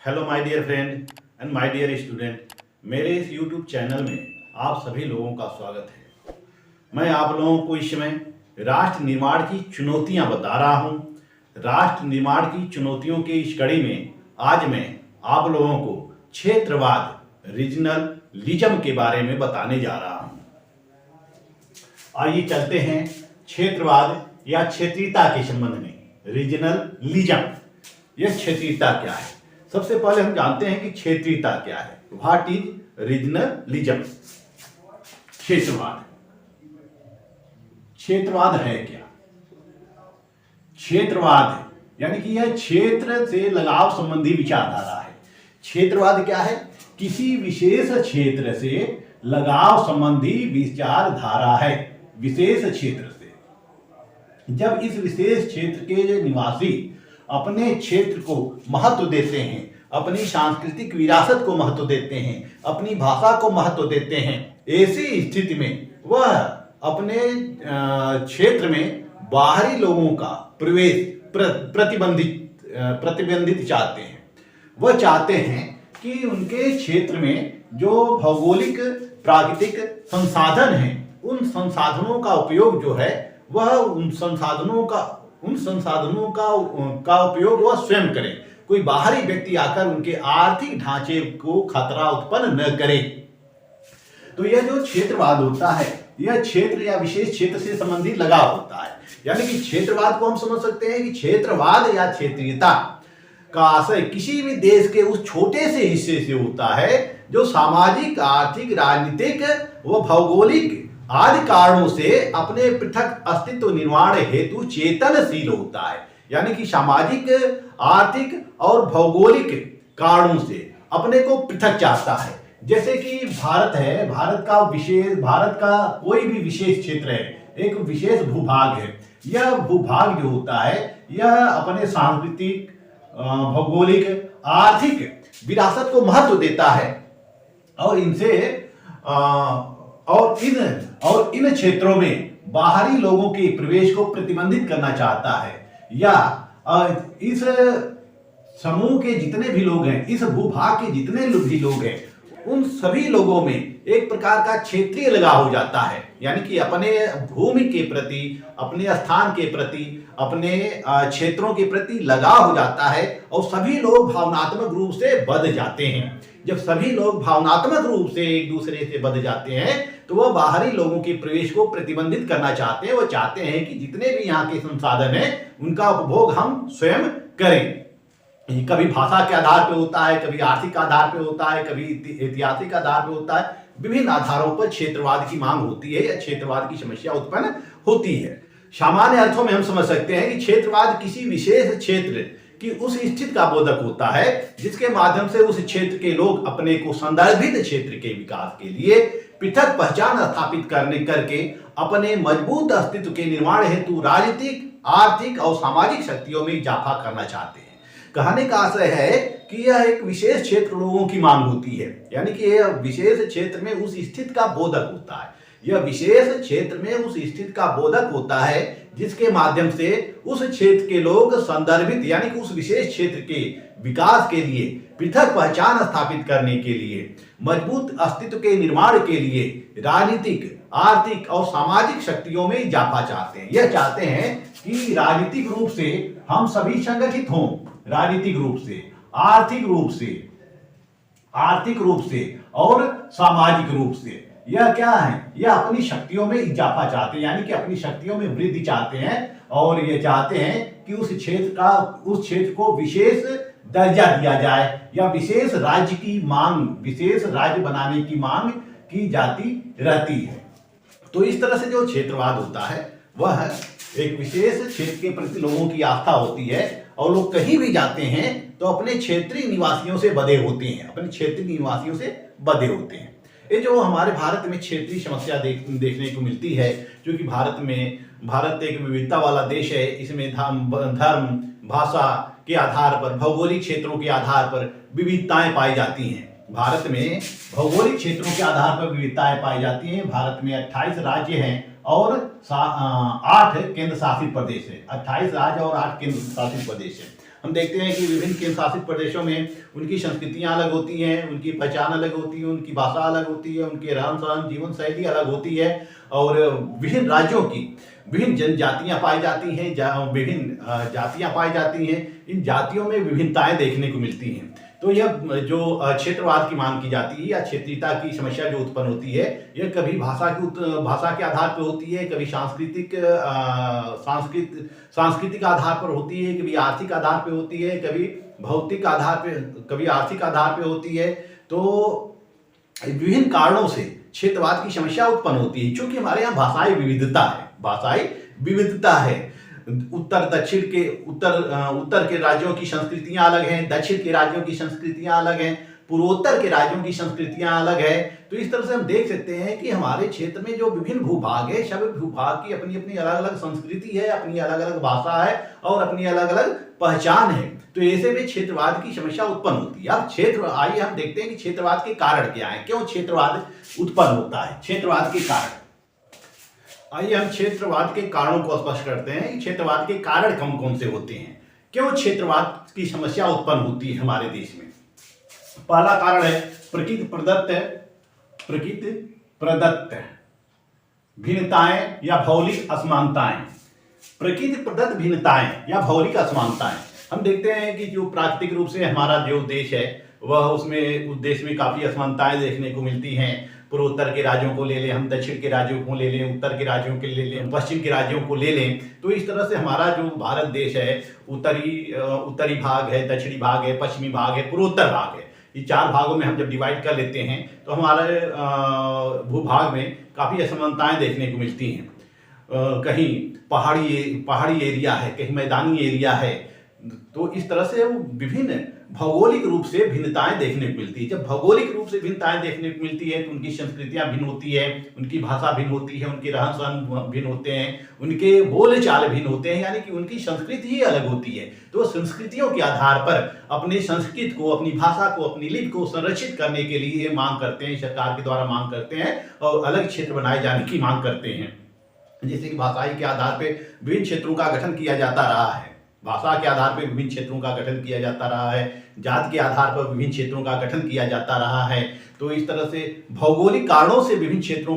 Hello my dear friend and my dear student. मेरे इस YouTube channel में आप सभी लोगों का स्वागत है। मैं आप लोगों को इस समय राष्ट्र निर्माण की चुनौतियां बता रहा हूं। राष्ट्र निर्माण की चुनौतियों की इस कड़ी में आज मैं आप लोगों को क्षेत्रवाद रीजनलिज्म के बारे में बताने जा रहा हूं। आइए चलते हैं क्षेत्रवाद या क्षेत्रीयता के संबंध में। रीजनलिज्म, यह क्षेत्रीयता क्या है? सबसे पहले हम जानते हैं कि क्षेत्रीयता क्या है। What is regionalism? क्षेत्रवाद। क्षेत्रवाद है क्या? क्षेत्रवाद यानी कि यह क्षेत्र से लगाव संबंधी विचारधारा है। क्षेत्रवाद क्या है? किसी विशेष क्षेत्र से लगाव संबंधी विचारधारा है। विशेष क्षेत्र से, जब इस विशेष क्षेत्र के निवासी अपने क्षेत्र को महत्व देते हैं, अपनी सांस्कृतिक विरासत को महत्व देते हैं, अपनी भाषा को महत्व देते हैं, ऐसी स्थिति में वह अपने क्षेत्र में बाहरी लोगों का प्रवेश प्रतिबंधित चाहते हैं। वह चाहते हैं कि उनके क्षेत्र में जो भौगोलिक प्राकृतिक संसाधन हैं, उन संसाधनों का उपयोग जो है वह उन संसाधनों का उपयोग वह स्वयं करें। कोई बाहरी व्यक्ति आकर उनके आर्थिक ढांचे को खतरा उत्पन्न न करे। तो यह जो क्षेत्रवाद होता है, यह क्षेत्र या विशेष क्षेत्र से संबंधित लगाव होता है। यानी कि क्षेत्रवाद को हम समझ सकते हैं कि क्षेत्रवाद या क्षेत्रीयता का आशय किसी भी देश के उस छोटे से हिस्से से होता है जो सामाजिक, आर्थिक, राजनीतिक व भौगोलिक आदि कारणों से अपने पृथक अस्तित्व निर्माण हेतु चेतनशील होता है। यानी कि सामाजिक, आर्थिक और भौगोलिक कारणों से अपने को पृथक चाहता है। जैसे कि भारत है, भारत का कोई भी विशेष क्षेत्र है, एक विशेष भूभाग है। यह भूभाग जो होता है यह अपने सांस्कृतिक, भौगोलिक, आर्थिक विरासत को महत्व देता है और इन क्षेत्रों में बाहरी लोगों के प्रवेश को प्रतिबंधित करना चाहता है, या इस समूह के जितने भी लोग हैं, इस भूभाग के जितने भी लोग हैं, उन सभी लोगों में एक प्रकार का क्षेत्रीय लगाव हो जाता है। यानी कि अपने भूमि के प्रति, अपने स्थान के प्रति, अपने क्षेत्रों के प्रति लगाव हो जाता है और सभी लोग भावनात्मक रूप से बंध जाते हैं। जब सभी लोग भावनात्मक रूप से एक दूसरे से बंध जाते हैं तो वह बाहरी लोगों के प्रवेश को प्रतिबंधित करना चाहते हैं। वह चाहते हैं कि जितने भी यहाँ के संसाधन हैं उनका उपभोग हम स्वयं करें। कभी भाषा के आधार पर होता है, कभी आर्थिक आधार पर होता है, कभी ऐतिहासिक आधार पर होता है। विभिन्न आधारों पर क्षेत्रवाद की मांग होती है या क्षेत्रवाद की समस्या उत्पन्न होती है। सामान्य अर्थों में हम समझ सकते हैं कि क्षेत्रवाद किसी विशेष क्षेत्र की उस स्थिति का बोधक होता है जिसके माध्यम से उस क्षेत्र के लोग अपने को संदर्भित क्षेत्र के विकास के लिए पृथक पहचान स्थापित करके अपने मजबूत अस्तित्व के निर्माण हेतु राजनीतिक, आर्थिक और सामाजिक शक्तियों में इजाफा करना चाहते हैं। कहने का आशय है कि यह एक विशेष क्षेत्र लोगों की मांग होती है। यानी कि यह विशेष क्षेत्र में उस स्थिति का बोधक होता है। यह विशेष क्षेत्र में उस स्थिति का बोधक होता है जिसके माध्यम से उस क्षेत्र के लोग संदर्भित, यानी कि उस विशेष क्षेत्र के विकास के लिए, पृथक पहचान स्थापित करने के लिए, मजबूत अस्तित्व के निर्माण के लिए राजनीतिक, आर्थिक और सामाजिक शक्तियों में इजाफा चाहते हैं। यह चाहते हैं कि राजनीतिक रूप से हम सभी संगठित हों, राजनीतिक रूप से, आर्थिक रूप से और सामाजिक रूप से। यह क्या है? यह अपनी शक्तियों में इजाफा चाहते हैं, यानी कि अपनी शक्तियों में वृद्धि चाहते हैं और ये चाहते हैं कि उस क्षेत्र को विशेष दर्जा दिया जाए या विशेष राज्य बनाने की मांग की जाती रहती है। तो इस तरह से जो क्षेत्रवाद होता है वह एक विशेष क्षेत्र के प्रति लोगों की आस्था होती है और लोग कहीं भी जाते हैं तो अपने क्षेत्रीय निवासियों से बंधे होते हैं। ये जो हमारे भारत में क्षेत्रीय समस्या देखने को मिलती है, क्योंकि भारत एक विविधता वाला देश है। इसमें धर्म, भाषा के आधार पर, भौगोलिक क्षेत्रों के आधार पर विविधताएं पाई जाती हैं। भारत में भौगोलिक क्षेत्रों के आधार पर विविधताएं पाई जाती हैं। भारत में 28 राज्य हैं और 8 केंद्र शासित प्रदेश है। 28 राज्य और 8 केंद्र शासित प्रदेश है। हम देखते हैं कि विभिन्न केंद्र शासित प्रदेशों में उनकी संस्कृतियां अलग होती हैं, उनकी पहचान अलग होती है, उनकी भाषा अलग होती है, उनके रहन सहन जीवन शैली अलग होती है और विभिन्न राज्यों की विभिन्न जनजातियां पाई जाती हैं, विभिन्न जातियां पाई जाती हैं। इन जातियों में विभिन्नताएं देखने को मिलती हैं। तो यह जो क्षेत्रवाद की मांग की जाती है या क्षेत्रीयता की समस्या जो उत्पन्न होती है, यह कभी भाषा के आधार पर होती है, कभी सांस्कृतिक आधार पर होती है, कभी आर्थिक आधार पर होती है, कभी भौतिक आधार पर, कभी आर्थिक आधार पर होती है। तो विभिन्न कारणों से क्षेत्रवाद की समस्या उत्पन्न होती है, क्योंकि हमारे यहाँ भाषाई विविधता है। उत्तर के राज्यों की संस्कृतियां अलग हैं, दक्षिण के राज्यों की संस्कृतियां अलग हैं, पूर्वोत्तर के राज्यों की संस्कृतियां अलग है। तो इस तरह से हम देख सकते हैं कि हमारे क्षेत्र में जो विभिन्न भूभाग है, सभी भूभाग की अपनी अपनी अलग अलग संस्कृति है, अपनी अलग अलग भाषा है और अपनी अलग अलग पहचान है। तो ऐसे में क्षेत्रवाद की समस्या उत्पन्न होती है। अब आइए हम देखते हैं कि क्षेत्रवाद के कारण क्या है, क्यों क्षेत्रवाद उत्पन्न होता है। क्षेत्रवाद के कारण, आइए हम क्षेत्रवाद के कारणों को स्पष्ट करते हैं कि क्षेत्रवाद के कारण कौन कौन से होते हैं, क्यों क्षेत्रवाद की समस्या उत्पन्न होती है हमारे देश में। पहला कारण है प्रकृति प्रदत्त भिन्नताएं या भौगोलिक असमानताएं। प्रकृति प्रदत्त भिन्नताएं या भौगोलिक असमानताएं, हम देखते हैं कि जो प्राकृतिक रूप से हमारा जो देश है वह उस देश में काफी असमानताएं देखने को मिलती हैं। पूर्वोत्तर के राज्यों को ले लें, हम दक्षिण के राज्यों को ले लें, उत्तर के राज्यों के ले लें, पश्चिम के राज्यों को ले लें, तो इस तरह से हमारा जो भारत देश है उत्तरी भाग है, दक्षिणी भाग है, पश्चिमी भाग है, पूर्वोत्तर भाग है। ये चार भागों में हम जब डिवाइड कर लेते हैं तो हमारे भूभाग में काफ़ी असमानताएं देखने को मिलती हैं। कहीं पहाड़ी एरिया है, कहीं मैदानी एरिया है। तो इस तरह से विभिन्न भौगोलिक रूप से भिन्नताएं देखने को मिलती है। जब भौगोलिक रूप से भिन्नताएं देखने को मिलती है तो उनकी संस्कृतियां भिन्न होती है, उनकी भाषा भिन्न होती है, उनके रहन सहन भिन्न होते हैं, उनके बोल चाल भिन्न होते हैं, यानी कि उनकी संस्कृति ही अलग होती है। तो संस्कृतियों के आधार पर अपनी संस्कृति को, अपनी भाषा को, अपनी लिपि को संरक्षित करने के लिए मांग करते हैं, सरकार के द्वारा मांग करते हैं और अलग क्षेत्र बनाए जाने की मांग करते हैं। जैसे कि भाषाई के आधार पर विभिन्न क्षेत्रों का गठन किया जाता रहा है, भाषा के आधार पर विभिन्न क्षेत्रों का गठन किया जाता रहा है, जाति के आधार पर विभिन्न क्षेत्रों का गठन किया जाता रहा है। तो इस तरह से भौगोलिक कारणों से विभिन्न क्षेत्रों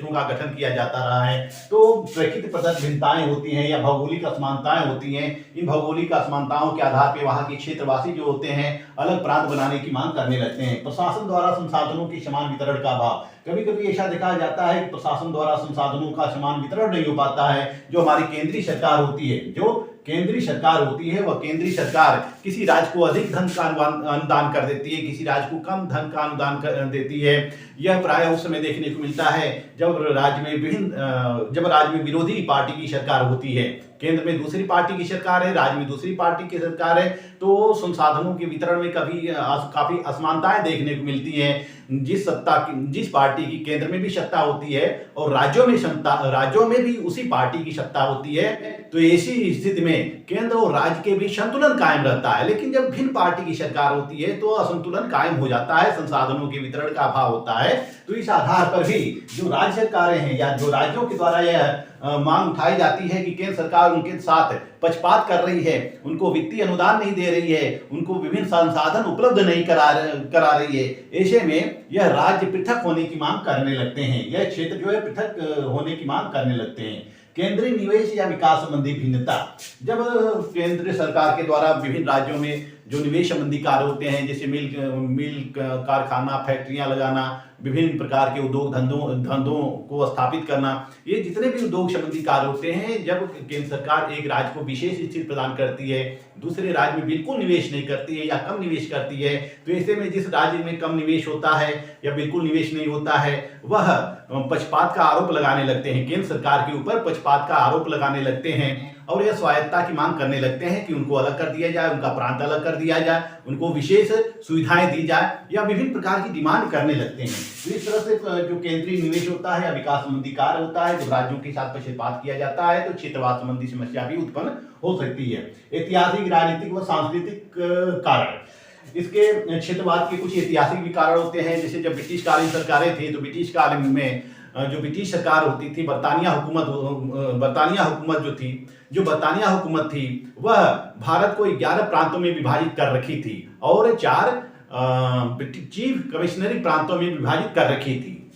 का गठन किया जाता रहा है। तो प्रकृति प्रदत्त भिन्नताएं होती हैं या भौगोलिक असमानताएं होती हैं। इन भौगोलिक असमानताओं के आधार पर वहाँ के क्षेत्रवासी जो होते हैं अलग प्रांत बनाने की मांग करने लगते हैं। प्रशासन द्वारा संसाधनों की समान वितरण का अभाव, कभी कभी ऐसा देखा जाता है कि प्रशासन द्वारा संसाधनों का समान वितरण नहीं हो पाता है। जो हमारी केंद्रीय सरकार होती है, वह केंद्रीय सरकार किसी राज्य को अधिक धन का अनुदान कर देती है, किसी राज्य को कम धन का अनुदान कर देती है। यह प्रायः उस समय देखने को मिलता है जब राज्य में विरोधी पार्टी की सरकार होती है। केंद्र में दूसरी पार्टी की सरकार है, राज्य में दूसरी पार्टी की सरकार है। तो संसाधनों के वितरण में काफी असमानताएं देखने को मिलती हैं। जिस पार्टी की केंद्र में भी सत्ता होती है और राज्यों में भी उसी पार्टी की सत्ता होती है, तो ऐसी स्थिति में केंद्र और राज्य के बीच संतुलन कायम रहता है। लेकिन जब भिन्न पार्टी की सरकार होती है तो असंतुलन कायम हो जाता है, संसाधनों के वितरण का अभाव होता है। तो इस आधार पर भी जो राज्य सरकारें हैं या जो राज्यों के द्वारा यह मांग उठाई जाती है कि केंद्र सरकार उनके साथ पक्षपात कर रही है, उनको वित्तीय अनुदान नहीं दे रही है, उनको विभिन्न संसाधन उपलब्ध नहीं करा रही है, ऐसे में यह राज्य पृथक होने की मांग करने लगते हैं, यह क्षेत्र जो है पृथक होने की मांग करने लगते हैं। केंद्रीय निवेश या विकास संबंधी भिन्नता, जब केंद्र सरकार के द्वारा विभिन्न राज्यों में जो निवेश संबंधी कार्य होते हैं, जैसे मिल कारखाना, फैक्ट्रियां लगाना, विभिन्न प्रकार के उद्योग धंधों को स्थापित करना, ये जितने भी उद्योग संबंधी कार्य होते हैं, जब केंद्र सरकार एक राज्य को विशेष स्थिति प्रदान करती है, दूसरे राज्य में बिल्कुल निवेश नहीं करती है या कम निवेश करती है, तो ऐसे में जिस राज्य में कम निवेश होता है या बिल्कुल निवेश नहीं होता है, वह पक्षपात का आरोप लगाने लगते हैं, केंद्र सरकार के ऊपर पक्षपात का आरोप लगाने लगते हैं और यह स्वायत्तता की मांग करने लगते हैं कि उनको अलग कर दिया जाए, उनका प्रांत अलग कर दिया जाए, उनको विशेष सुविधाएं दी जाए या विभिन्न प्रकार की डिमांड करने लगते हैं। तो इस तरह से जो केंद्रीय निवेश होता है या विकास संबंधी कार्य होता है, जब राज्यों के साथ पक्षपात किया जाता है तो क्षेत्रवाद संबंधी समस्या भी उत्पन्न हो सकती है। ऐतिहासिक, राजनीतिक व सांस्कृतिक कारण, इसके क्षेत्रवाद के कुछ ऐतिहासिक भी कारण होते हैं। जैसे जब ब्रिटिश कालीन सरकारें थी तो ब्रिटिश काल में जो ब्रिटिश सरकार होती थी, बरतानिया हुकूमत जो बरतानिया हुकूमत थी वह भारत को 11 प्रांतों में विभाजित कर रखी थी और 4 चीफ कमिश्नरी प्रांतों में विभाजित कर रखी थी।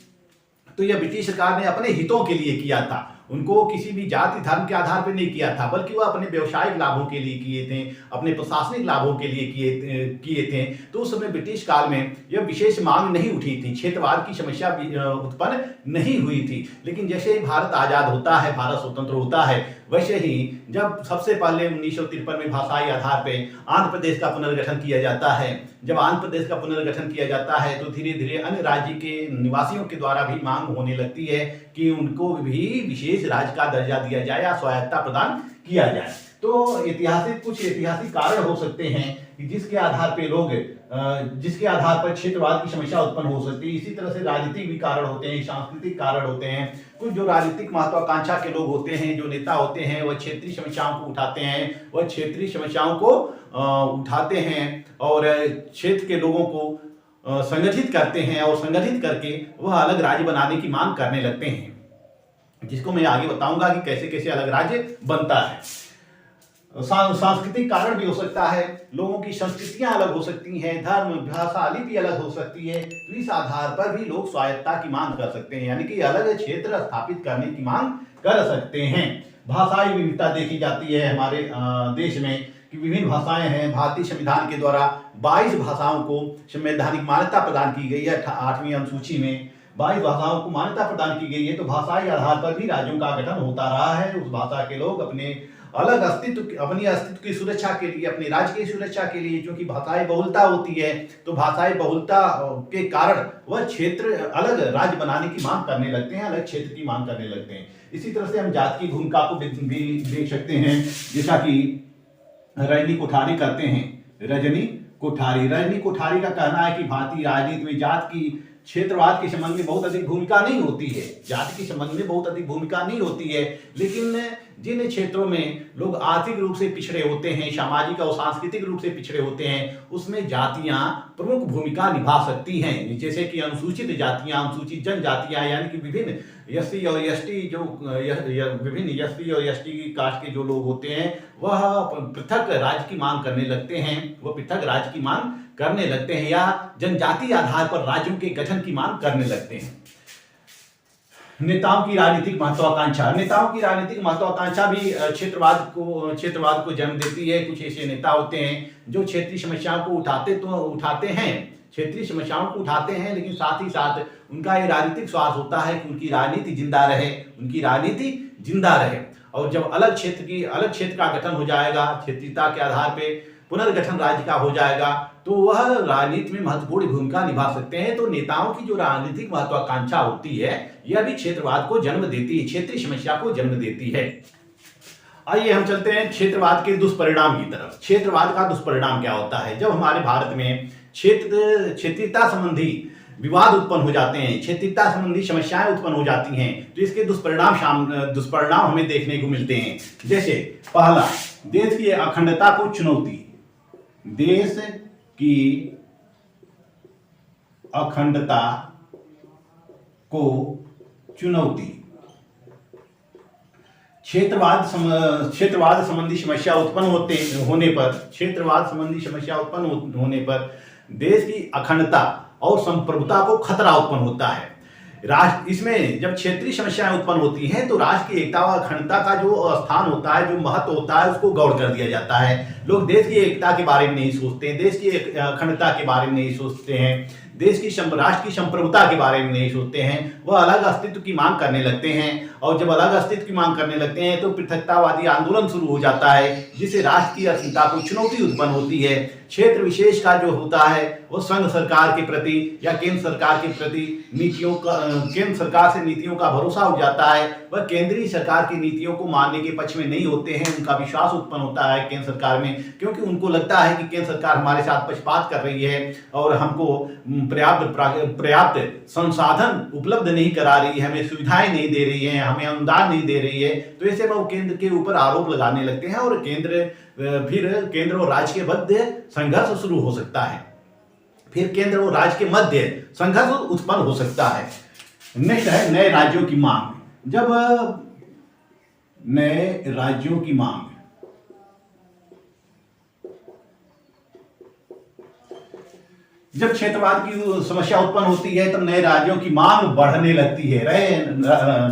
तो यह ब्रिटिश सरकार ने अपने हितों के लिए किया था, उनको किसी भी जाति धर्म के आधार पर नहीं किया था, बल्कि वह अपने व्यवसायिक लाभों के लिए किए थे, अपने प्रशासनिक लाभों के लिए किए थे। तो उस समय ब्रिटिश काल में यह विशेष मांग नहीं उठी थी, क्षेत्रवाद की समस्या उत्पन्न नहीं हुई थी। लेकिन जैसे ही भारत आजाद होता है, भारत स्वतंत्र होता है, वैसे ही जब सबसे पहले 1953 में भाषाई आधार पर आंध्र प्रदेश का पुनर्गठन किया जाता है, जब आंध्र प्रदेश का पुनर्गठन किया जाता है तो धीरे धीरे अन्य राज्य के निवासियों के द्वारा भी मांग होने लगती है कि उनको भी विशेष राज्य का दर्जा दिया जाए या स्वायत्तता प्रदान किया जाए। तो कुछ ऐतिहासिक कारण हो सकते हैं कि जिसके आधार पर क्षेत्रवाद की समस्या उत्पन्न हो सकती है। इसी तरह से राजनीतिक भी कारण होते हैं, सांस्कृतिक कारण होते हैं। कुछ जो राजनीतिक महत्वाकांक्षा के लोग होते हैं, जो नेता होते हैं, वह क्षेत्रीय समस्याओं को उठाते हैं और क्षेत्र के लोगों को संगठित करते हैं और संगठित करके वह अलग राज्य बनाने की मांग करने लगते हैं, जिसको मैं आगे बताऊंगा कि कैसे कैसे अलग राज्य बनता है। सांस्कृतिक कारण भी हो सकता है, लोगों की संस्कृतियां अलग हो सकती हैं, धर्म भाषा लिपि अलग हो सकती है। तो इस आधार पर भी लोग स्वायत्तता की मांग कर सकते हैं, यानी कि अलग क्षेत्र स्थापित करने की मांग कर सकते हैं। भाषाई विविधता देखी जाती है हमारे देश में कि विभिन्न भाषाएं हैं। भारतीय संविधान के द्वारा 22 भाषाओं को संवैधानिक मान्यता प्रदान की गई है। 8वीं अनुसूची में 22 भाषाओं को मान्यता प्रदान की गई है। तो भाषाई आधार पर भी राज्यों का गठन होता रहा है। उस भाषा के लोग अपने अपनी अस्तित्व की सुरक्षा के लिए, अपने राज्य की सुरक्षा के लिए, क्योंकि भाषाई बहुलता होती है, तो भाषाई बहुलता के कारण वह क्षेत्र अलग राज्य बनाने की मांग करने लगते हैं, अलग क्षेत्र की मांग करने लगते हैं। इसी तरह से हम जाति की भूमिका को भी देख सकते हैं, जैसा कि रजनी कोठारी करते हैं। रजनी कोठारी का कहना है कि भारतीय राजनीति में जात की क्षेत्रवाद के संबंध में बहुत अधिक भूमिका नहीं होती है, जाति के संबंध में बहुत अधिक भूमिका नहीं होती है। लेकिन जिन क्षेत्रों में लोग आर्थिक रूप से पिछड़े होते हैं, सामाजिक और सांस्कृतिक रूप से पिछड़े होते हैं, उसमें जातियां प्रमुख भूमिका निभा सकती हैं। जैसे कि अनुसूचित जातियां, अनुसूचित जनजातियां, यानी कि विभिन्न एससी और एसटी कास्ट के जो लोग होते हैं, वह पृथक राज्य की मांग करने लगते हैं, या जनजातीय आधार पर राज्यों के गठन की मांग करने लगते हैं। नेताओं की राजनीतिक महत्वाकांक्षा भी क्षेत्रवाद को जन्म देती है। कुछ ऐसे नेता होते हैं जो क्षेत्रीय समस्याओं को उठाते हैं, लेकिन साथ ही साथ उनका ये राजनीतिक स्वार्थ होता है कि उनकी राजनीति जिंदा रहे। और जब अलग क्षेत्र का गठन हो जाएगा, क्षेत्रीयता के आधार पे पुनर्गठन राज्य का हो जाएगा, तो वह राजनीति में महत्वपूर्ण भूमिका निभा सकते हैं। तो नेताओं की जो राजनीतिक महत्वाकांक्षा होती है, यह भी क्षेत्रवाद को जन्म देती है, क्षेत्रीय समस्या को जन्म देती है। आइए हम चलते हैं क्षेत्रवाद के दुष्परिणाम की तरफ। क्षेत्रवाद का दुष्परिणाम क्या होता है? जब हमारे भारत में क्षेत्रीयता संबंधी विवाद उत्पन्न हो जाते हैं, क्षेत्रीयता संबंधी समस्याएं उत्पन्न हो जाती हैं, तो इसके दुष्परिणाम हमें देखने को मिलते हैं। जैसे पहला, देश की अखंडता को चुनौती। देश की अखंडता को चुनौती। क्षेत्रवाद संबंधी समस्या उत्पन्न होने पर देश की अखंडता और संप्रभुता को खतरा उत्पन्न होता है। इसमें जब क्षेत्रीय समस्याएं उत्पन्न होती हैं, तो राष्ट्र की एकता व अखंडता का जो स्थान होता है, जो महत्व होता है, उसको गौण कर दिया जाता है। लोग देश की एकता के बारे में नहीं सोचते, देश की अखंडता के बारे में नहीं सोचते हैं, राष्ट्र की संप्रभुता के बारे में नहीं सोचते हैं। वह अलग अस्तित्व की मांग करने लगते हैं, और जब अलग अस्तित्व की मांग करने लगते हैं तो पृथकतावादी आंदोलन शुरू हो जाता है, जिससे राष्ट्र की अस्मिता को चुनौती उत्पन्न होती है। क्षेत्र विशेष का जो होता है, वो संघ सरकार के प्रति या केंद्र सरकार के प्रति केंद्र सरकार से नीतियों का भरोसा हो जाता है। वह केंद्रीय सरकार की नीतियों को मानने के पक्ष में नहीं होते हैं। उनका विश्वास उत्पन्न होता है केंद्र सरकार में, क्योंकि उनको लगता है कि केंद्र सरकार हमारे साथ पक्षपात कर रही है और हमको पर्याप्त संसाधन उपलब्ध नहीं करा रही है, हमें सुविधाएं नहीं दे रही है, हमें अनुदान नहीं दे रही है। तो ऐसे में वो केंद्र के ऊपर आरोप लगाने लगते हैं, और केंद्र और राज्य के मध्य संघर्ष शुरू हो सकता है। फिर केंद्र और राज्य के मध्य संघर्ष उत्पन्न हो सकता है। नेक्स्ट है नए राज्यों की मांग। जब नए राज्यों की मांग, जब क्षेत्रवाद की समस्या उत्पन्न होती है तब नए राज्यों की मांग बढ़ने लगती है।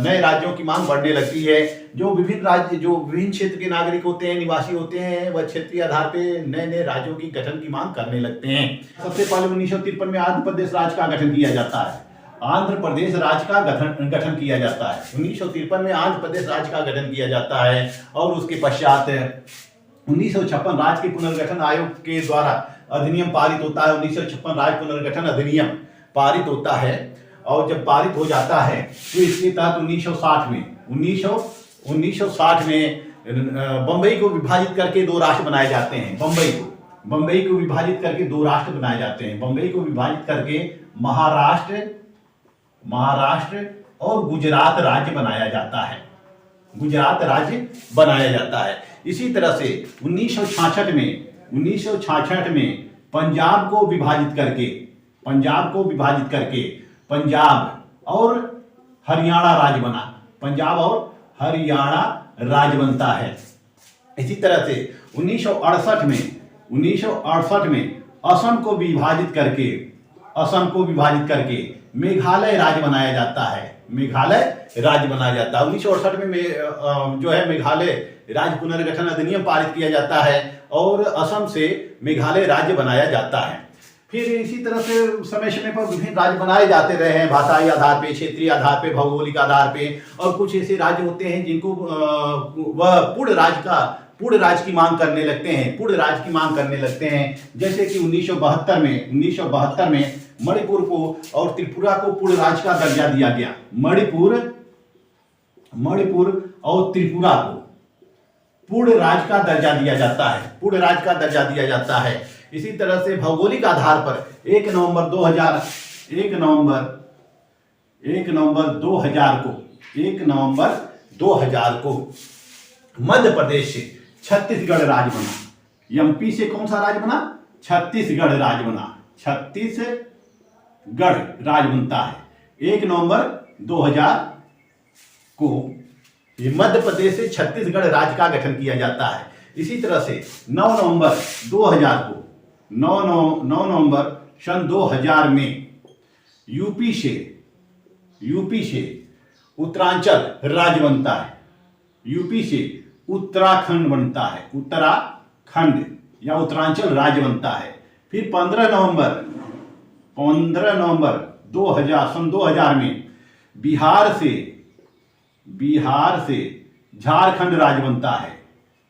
नए राज्यों की मांग बढ़ने लगती है। जो विभिन्न क्षेत्र के नागरिक होते हैं, निवासी होते हैं, वह क्षेत्रीय आधार पे नए नए राज्यों की गठन की मांग करने लगते हैं। सबसे पहले 1953 में आंध्र प्रदेश राज्य का गठन किया जाता है। आंध्र प्रदेश राज्य का गठन किया जाता है। 1953 में आंध्र प्रदेश राज्य का गठन किया जाता है और उसके पश्चात 1956 राज्य के पुनर्गठन आयोग के द्वारा अधिनियम पारित होता है। 1956 राज्य पुनर्गठन अधिनियम पारित होता है और जब पारित हो जाता है तो इसके तहत 1960 में बंबई को विभाजित करके दो राष्ट्र बनाए जाते हैं। बंबई को विभाजित करके दो राष्ट्र बनाए जाते हैं। बंबई को विभाजित करके महाराष्ट्र और गुजरात राज्य बनाया जाता है। इसी तरह से 1966 में पंजाब को विभाजित करके पंजाब और हरियाणा राज्य बनता है। इसी तरह से 1968 में असम को विभाजित करके मेघालय राज्य बनाया जाता है। 1968 में जो है मेघालय राज्य पुनर्गठन अधिनियम पारित किया जाता है और असम से मेघालय राज्य बनाया जाता है। फिर इसी तरह से समय पर विभिन्न राज्य बनाए जाते रहे हैं, भाषाई आधार पे, क्षेत्रीय आधार पे, भौगोलिक आधार पे। और कुछ ऐसे राज्य होते हैं जिनको वह पूर्ण राज्य की मांग करने लगते हैं। जैसे कि 1972 में मणिपुर को और त्रिपुरा को पूर्ण राज्य का दर्जा दिया गया। मणिपुर और त्रिपुरा को पूर्ण राज्य का दर्जा दिया जाता है। इसी तरह से भौगोलिक आधार पर 1 नवंबर 2000 को मध्य प्रदेश से छत्तीसगढ़ राज्य बना। एमपी से कौन सा राज्य बना? छत्तीसगढ़ राज्य बनता है। 1 नवंबर 2000 को ये मध्य प्रदेश से छत्तीसगढ़ राज्य का गठन किया जाता है। इसी तरह से 9 नवंबर 2000 में यूपी से उत्तरांचल राज्य बनता है। यूपी से उत्तराखंड बनता है। उत्तराखंड या उत्तरांचल राज्य बनता है। फिर 15 नवंबर 2000 में बिहार से झारखंड राज्य बनता है।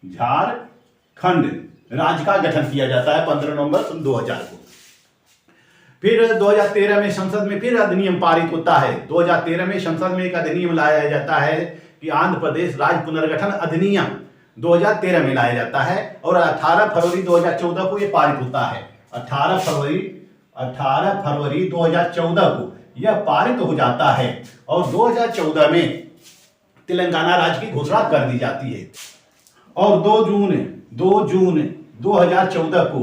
झारखंड राज्य का गठन किया जाता है 15 नवंबर 2000 को। फिर 2013 में संसद में फिर अधिनियम पारित होता है। 2013 में संसद में एक अधिनियम लाया जाता है कि आंध्र प्रदेश राज्य पुनर्गठन अधिनियम 2013 में लाया जाता है और 18 फरवरी 2014 को यह पारित होता है। 18 फरवरी 2014 को यह पारित हो जाता है और 2014 में तेलंगाना राज्य की घोषणा कर दी जाती है और 2 जून 2014 को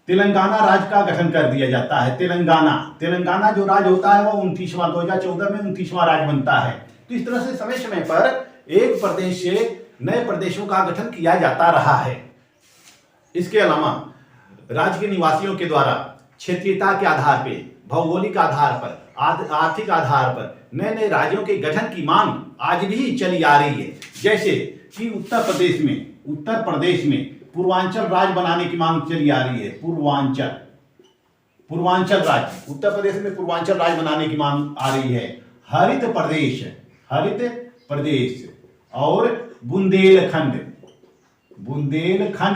तेलंगाना राज्य का गठन कर दिया जाता है। तेलंगाना जो राज्य होता है वो 2014 में 29वां राज्य बनता है। तो इस तरह से समय पर एक प्रदेश से नए प्रदेशों का गठन किया जाता रहा है। इसके अलावा राज्य के निवासियों के द्वारा क्षेत्रीयता के आधार पर, भौगोलिक आधार पर, आर्थिक आधार पर नए नए राज्यों के गठन की मांग आज भी चली आ रही है। जैसे कि उत्तर प्रदेश में पूर्वांचल राज्य बनाने की मांग चली आ रही है। पूर्वांचल राज्य, उत्तर प्रदेश में पूर्वांचल राज्य बनाने की मांग आ रही है। हरित प्रदेश और बुंदेलखंड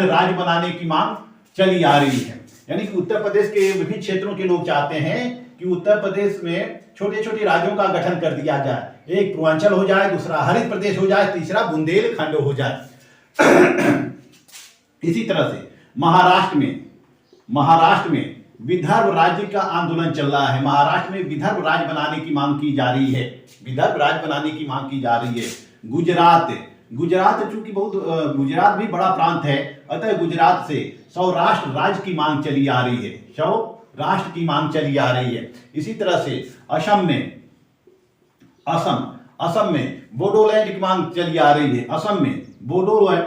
राज्य बनाने की मांग चली आ रही है। यानी कि उत्तर प्रदेश के विभिन्न क्षेत्रों के लोग चाहते हैं कि उत्तर प्रदेश में छोटे छोटे राज्यों का गठन कर दिया जाए। एक पूर्वांचल हो जाए, दूसरा हरित प्रदेश हो जाए, तीसरा बुंदेलखंड हो जाए। इसी तरह से महाराष्ट्र में विदर्भ राज्य का आंदोलन चल रहा है। महाराष्ट्र में विदर्भ राज्य बनाने की मांग की जा रही है। गुजरात चूंकि गुजरात भी बड़ा प्रांत है, अतः गुजरात से सौराष्ट्र राज्य की मांग चली आ रही है। इसी तरह से असम असम, असम में बोडोलैंड की मांग चली आ रही है। असम में बोडोलैंड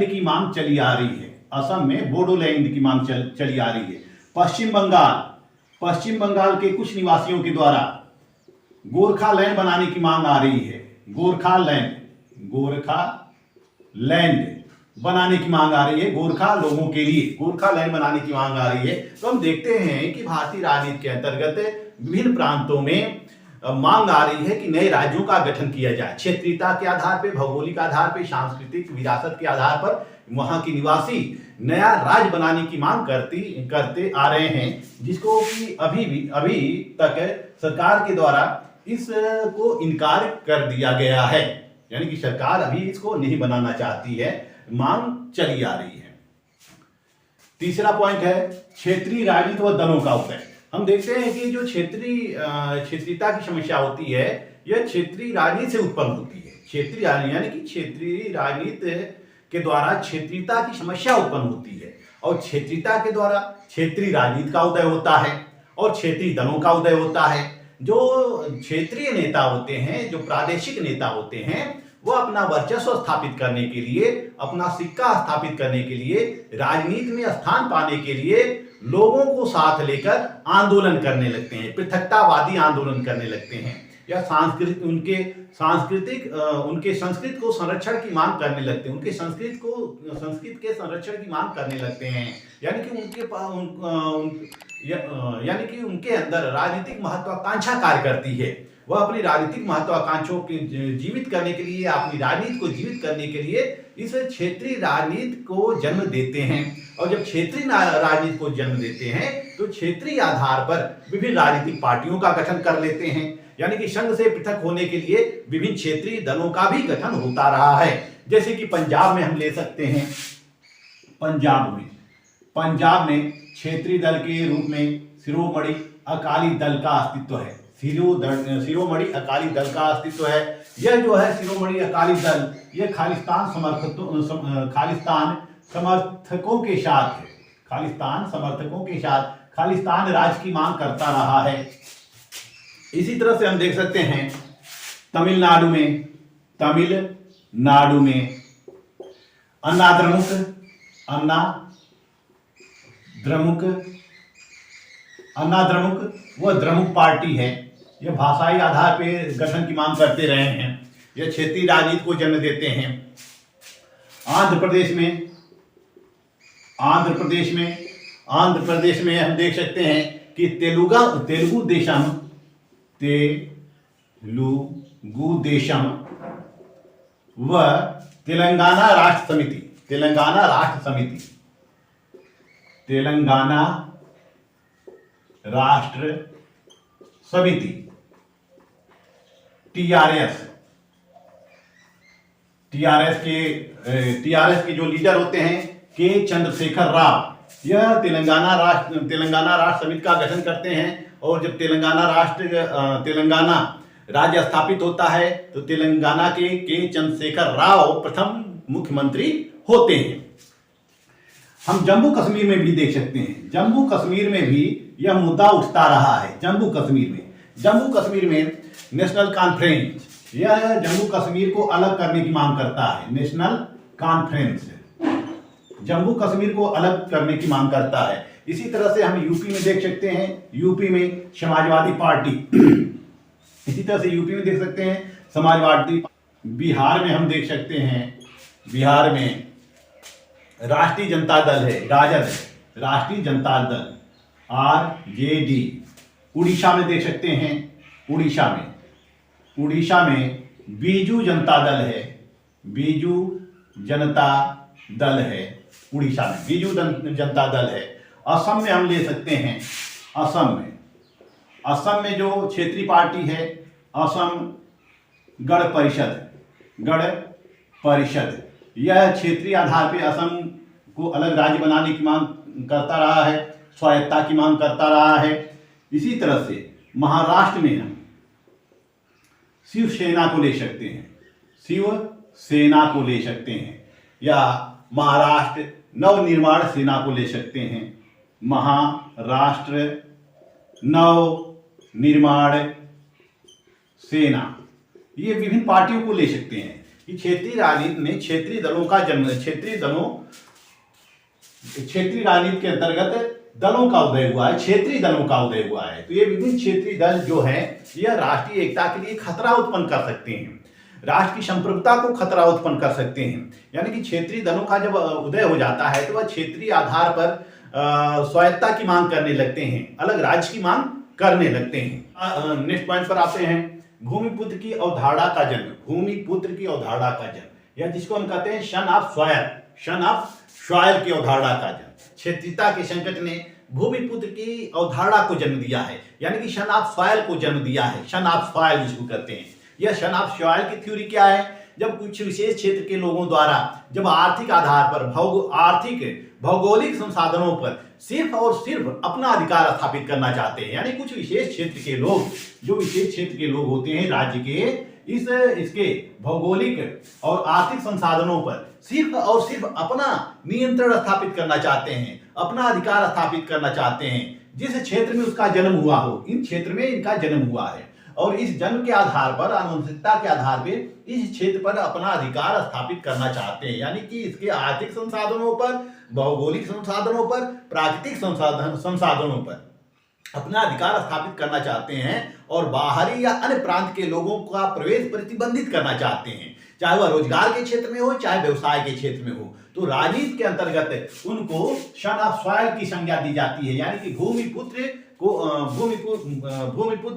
की मांग चली आ रही है। असम में बोडोलैंड की मांग चली आ रही है। पश्चिम बंगाल, पश्चिम बंगाल के कुछ निवासियों के द्वारा गोरखालैंड बनाने की मांग आ रही है। गोरखालैंड, गोरखालैंड बनाने की मांग आ रही है। गोरखा लोगों के लिए गोरखालैंड बनाने की मांग आ रही है। तो हम देखते हैं कि भारतीय राजनीति के अंतर्गत विभिन्न प्रांतों में मांग आ रही है कि नए राज्यों का गठन किया जाए। क्षेत्रीयता के आधार पर, भौगोलिक आधार पर, सांस्कृतिक विरासत के आधार पर वहां के निवासी नया राज्य बनाने की मांग करते आ रहे हैं, जिसको कि अभी तक सरकार के द्वारा इसको इनकार कर दिया गया है। यानी कि सरकार अभी इसको नहीं बनाना चाहती है, मांग चली आ रही है। तीसरा पॉइंट है क्षेत्रीय राजनीति व दलों का उदय। हम देखते हैं कि जो क्षेत्रीयता की समस्या होती है, यह क्षेत्रीय राजनीति से उत्पन्न होती है। क्षेत्रीय राजनीति यानी कि क्षेत्रीय राजनीति के द्वारा क्षेत्रीयता की समस्या उत्पन्न होती है, और क्षेत्रीयता के द्वारा क्षेत्रीय राजनीति का उदय होता है और क्षेत्रीय दलों का उदय होता है। जो क्षेत्रीय नेता होते हैं, जो प्रादेशिक नेता होते हैं, वो अपना वर्चस्व स्थापित करने के लिए, अपना सिक्का स्थापित करने के लिए, राजनीति में स्थान पाने के लिए लोगों को साथ लेकर आंदोलन करने लगते हैं, पृथकतावादी आंदोलन करने लगते हैं, या उनके संस्कृत को संरक्षण की मांग करने लगते हैं, संस्कृत के संरक्षण की मांग करने लगते हैं। यानी कि उनके अंदर राजनीतिक महत्वाकांक्षा कार्य करती है। वह अपनी राजनीतिक महत्वाकांक्षों को जीवित करने के लिए, अपनी राजनीति को जीवित करने के लिए इस क्षेत्रीय राजनीति को जन्म देते हैं। और जब क्षेत्रीय राजनीति को जन्म देते हैं तो क्षेत्रीय आधार पर विभिन्न राजनीतिक पार्टियों का गठन कर लेते हैं। यानी कि संघ से पृथक होने के लिए विभिन्न क्षेत्रीय दलों का भी गठन होता रहा है। जैसे कि पंजाब में हम ले सकते हैं, पंजाब में क्षेत्रीय दल के रूप में शिरोमणि अकाली दल का अस्तित्व है। शिरोमणि अकाली दल का अस्तित्व है। यह जो है शिरोमणि अकाली दल, यह खालिस्तान समर्थकों के साथ है, खालिस्तान राज्य की मांग करता रहा है। इसी तरह से हम देख सकते हैं तमिलनाडु में अन्ना द्रमुक वह द्रमुक पार्टी है। यह भाषाई आधार पर गठन की मांग करते रहे हैं। यह क्षेत्रीय राजनीति को जन्म देते हैं। आंध्र प्रदेश में हम देख सकते हैं कि तेलुगु देशम व तेलंगाना राष्ट्र समिति टीआरएस के जो लीडर होते हैं के चंद्रशेखर राव, यह तेलंगाना राष्ट्र समिति का गठन करते हैं। और जब तेलंगाना राज्य स्थापित होता है तो तेलंगाना के चंद्रशेखर राव प्रथम मुख्यमंत्री होते हैं। हम जम्मू कश्मीर में भी देख सकते हैं, जम्मू कश्मीर में भी यह मुद्दा उठता रहा है। जम्मू कश्मीर में नेशनल कॉन्फ्रेंस, यह जम्मू कश्मीर को अलग करने की मांग करता है। नेशनल कॉन्फ्रेंस जम्मू कश्मीर को अलग करने की मांग करता है। इसी तरह से हम यूपी में देख सकते हैं, यूपी में समाजवादी पार्टी, इसी तरह से यूपी में देख सकते हैं समाजवादी। बिहार में हम देख सकते हैं, बिहार में राष्ट्रीय जनता दल है, राजद, राष्ट्रीय जनता दल आरजेडी। उड़ीसा में देख सकते हैं, उड़ीसा में बीजू जनता दल है, बीजू जनता दल है। उड़ीसा में बीजू जनता दल है। असम में हम ले सकते हैं, असम में जो क्षेत्रीय पार्टी है, असम गण परिषद, यह क्षेत्रीय आधार पर असम को अलग राज्य बनाने की मांग करता रहा है, स्वायत्ता की मांग करता रहा है। इसी तरह से महाराष्ट्र में हम शिवसेना को ले सकते हैं, या महाराष्ट्र नवनिर्माण सेना को ले सकते हैं। महाराष्ट्र नवनिर्माण सेना, ये विभिन्न पार्टियों को ले सकते हैं कि क्षेत्रीय राजनीति में क्षेत्रीय दलों का जन्म, क्षेत्रीय राजनीति के अंतर्गत दलों का उदय हुआ है, क्षेत्रीय दलों का उदय हुआ है। तो ये विभिन्न क्षेत्रीय दल जो है यह राष्ट्रीय एकता के लिए खतरा उत्पन्न कर सकते हैं, राष्ट्र की संप्रभुता को खतरा उत्पन्न कर सकते हैं। यानी कि क्षेत्रीय दलों का जब उदय हो जाता है तो वह क्षेत्रीय आधार पर स्वायत्ता की मांग करने लगते हैं, अलग राज्य की मांग करने लगते हैं। नेक्स्ट पॉइंट पर आते हैं, भूमिपुत्र की अवधारणा का जन्म। भूमिपुत्र की अवधारणा का जन्म, या जिसको हम कहते हैं son of soil, son of soil की अवधारणा का जन्म। क्षेत्रीयता के संकट ने भूमिपुत्र की अवधारणा को जन्म दिया है, यानी कि सन ऑफ सॉयल को जन्म दिया है। सन ऑफ सॉयल जिसको कहते हैं, यह सन ऑफ सॉयल की थ्योरी क्या है? जब कुछ विशेष क्षेत्र के लोगों द्वारा जब आर्थिक आधार पर आर्थिक भौगोलिक संसाधनों पर सिर्फ और सिर्फ अपना अधिकार स्थापित करना चाहते हैं, यानी कुछ विशेष क्षेत्र के लोग, जो विशेष क्षेत्र के लोग होते हैं राज्य के, इसके भौगोलिक और आर्थिक संसाधनों पर सिर्फ और सिर्फ अपना नियंत्रण स्थापित करना चाहते हैं, अपना अधिकार स्थापित करना चाहते हैं। जिस क्षेत्र में उसका जन्म हुआ हो, इन क्षेत्र में इनका जन्म हुआ है, और इस जन्म के आधार पर, आनुवंशिकता के आधार पर इस क्षेत्र पर अपना अधिकार स्थापित करना चाहते हैं। यानी कि इसके आर्थिक संसाधनों पर, भौगोलिक संसाधनों पर, प्राकृतिक संसाधनों पर अपना अधिकार स्थापित करना चाहते हैं, और बाहरी या अन्य प्रांत के लोगों का प्रवेश प्रतिबंधित करना चाहते हैं, चाहे वह रोजगार के क्षेत्र में हो, चाहे व्यवसाय के क्षेत्र में हो। तो राजनीति के अंतर्गत उनको सन ऑफ सॉयल की संज्ञा दी जाती है, यानी कि भूमिपुत्र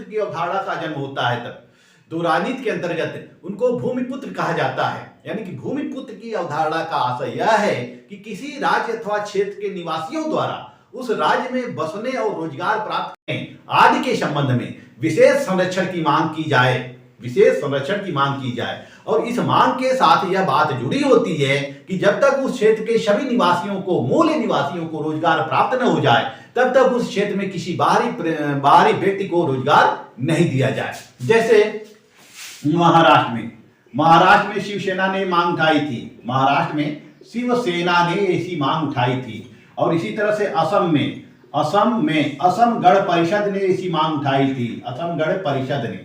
की अवधारणा का जन्म होता है तब। तो राजनीति के अंतर्गत उनको भूमिपुत्र कहा जाता है, यानी कि भूमिपुत्र की अवधारणा का आशय यह है कि किसी राज्य अथवा क्षेत्र के निवासियों द्वारा उस राज्य में बसने और रोजगार प्राप्त करने आदि के संबंध में विशेष संरक्षण की मांग की जाए, विशेष संरक्षण की मांग की जाए। और इस मांग के साथ यह बात जुड़ी होती है कि जब तक उस क्षेत्र के सभी निवासियों को, मूल निवासियों को रोजगार प्राप्त न हो जाए, तब तक उस क्षेत्र में किसी बाहरी व्यक्ति को रोजगार नहीं दिया जाए। जैसे महाराष्ट्र में शिवसेना ने मांग उठाई थी, महाराष्ट्र में शिवसेना ने ऐसी मांग उठाई थी। और इसी तरह से असम गण परिषद ने ऐसी मांग उठाई थी, असम गण परिषद ने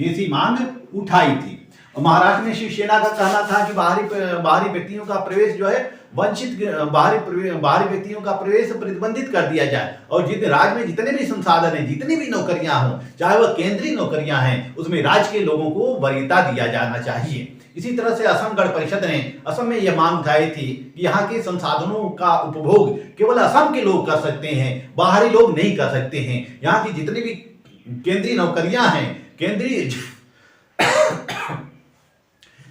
ऐसी मांग उठाई थी। महाराष्ट्र में शिवसेना का कहना था कि बाहरी व्यक्तियों का प्रवेश जो है वंचित, बाहरी व्यक्तियों का प्रवेश प्रतिबंधित कर दिया जाए, और जितने राज्य में जितने भी संसाधन हैं, जितनी भी नौकरियां हों, चाहे वह केंद्रीय नौकरियां हैं, उसमें राज्य के लोगों को वरीयता दिया जाना चाहिए। इसी तरह से असम गण परिषद ने असम में यह मांग उठाई थी कि यहाँ के संसाधनों का उपभोग केवल असम के लोग कर सकते हैं, बाहरी लोग नहीं कर सकते हैं। यहाँ की जितनी भी केंद्रीय नौकरियां हैं,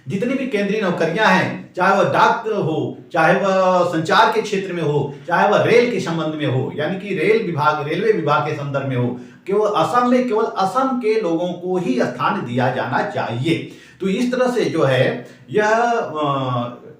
जितनी भी केंद्रीय नौकरियां हैं, चाहे वह डाक हो, चाहे वह संचार के क्षेत्र में हो, चाहे वह रेल के संबंध में हो, यानी कि रेलवे विभाग के संदर्भ में हो, केवल असम में केवल असम के लोगों को ही स्थान दिया जाना चाहिए। तो इस तरह से जो है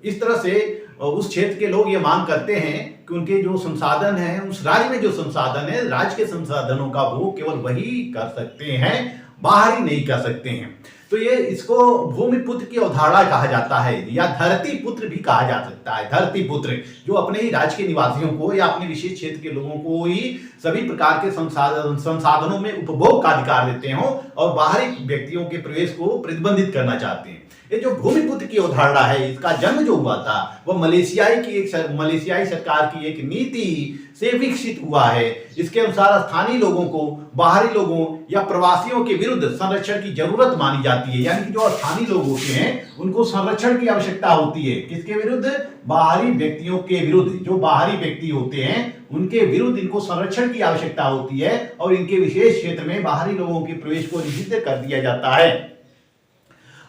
इस तरह से उस क्षेत्र के लोग ये मांग करते हैं कि उनके जो संसाधन हैं, उस राज्य में जो संसाधन है, राज्य के संसाधनों का भोग केवल वही कर सकते हैं, बाहरी नहीं कर सकते हैं। तो ये इसको भूमिपुत्र की अवधारणा कहा जाता है, या धरती पुत्र भी कहा जा सकता है। धरती पुत्र जो अपने ही राज्य के निवासियों को या अपने विशेष क्षेत्र के लोगों को ही सभी प्रकार के संसाधनों में उपभोग का अधिकार देते हो और बाहरी व्यक्तियों के प्रवेश को प्रतिबंधित करना चाहते हैं। ये जो भूमिपुत्र की अवधारणा है, इसका जन्म जो हुआ था वह मलेशियाई सरकार की एक नीति से विकसित हुआ है। इसके अनुसार स्थानीय लोगों को बाहरी लोगों या प्रवासियों के विरुद्ध संरक्षण की जरूरत मानी जाती है, यानी कि जो स्थानीय लोग होते हैं उनको संरक्षण की आवश्यकता होती है। किसके विरुद्ध? बाहरी व्यक्तियों के विरुद्ध। जो बाहरी व्यक्ति होते हैं उनके विरुद्ध इनको संरक्षण की आवश्यकता होती है, और इनके विशेष क्षेत्र में बाहरी लोगों के प्रवेश को निषिद्ध कर दिया जाता है।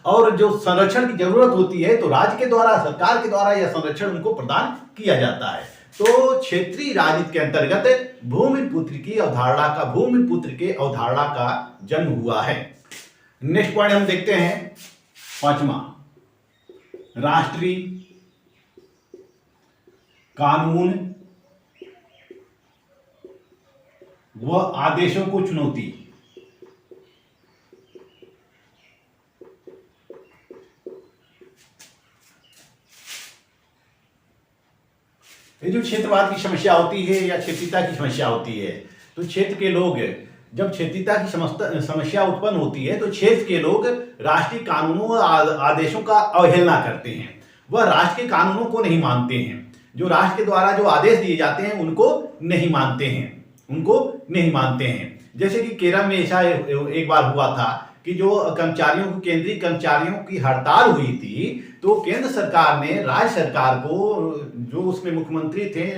और जो संरक्षण की जरूरत होती है तो राज्य के द्वारा, सरकार के द्वारा यह संरक्षण उनको प्रदान किया जाता है। तो क्षेत्रीय राजनीति के अंतर्गत भूमिपुत्र की अवधारणा का जन्म हुआ है। नेक्स्ट पॉइंट हम देखते हैं, 5वां, राष्ट्रीय कानून व आदेशों को चुनौती। ये जो क्षेत्रवाद की समस्या होती है या क्षेत्रीयता की समस्या होती है, तो क्षेत्र के लोग जब क्षेत्रीयता की समस्या उत्पन्न होती है तो क्षेत्र के लोग राष्ट्रीय कानूनों और आदेशों का अवहेलना करते हैं। वह राष्ट्र के कानूनों को नहीं मानते हैं, जो राष्ट्र के द्वारा जो आदेश दिए जाते हैं उनको नहीं मानते हैं। जैसे कि केरल में ऐसा एक बार हुआ था कि जो केंद्रीय कर्मचारियों की हड़ताल हुई थी, तो केंद्र सरकार ने राज्य सरकार को, जो उसमें मुख्यमंत्री थे